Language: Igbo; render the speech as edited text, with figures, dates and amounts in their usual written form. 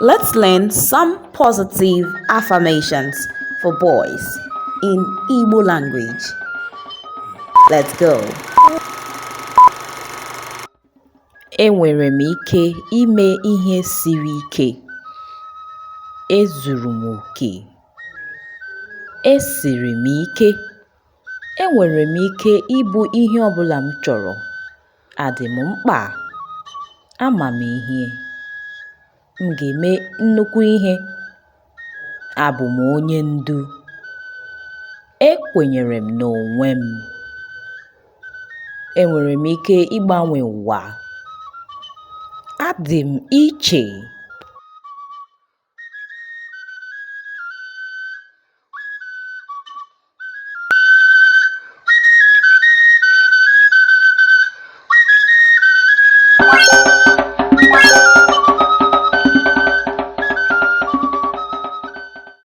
Let's learn some positive affirmations for boys in Igbo language. Let's go. Enwere m ike ime ihe siri ike. Ezuru m oke. Esiri m ike. Enwere m ike ịbụ ihe ọ bụla m chọrọ. Adị m mkpa. Ama m ihe. M ga-eme nnukwu ihe. Abụ m onye ndu. Ekwenyere m n'onwe m. Enwere m ike ịgbanwe ụwa. Adị m iche.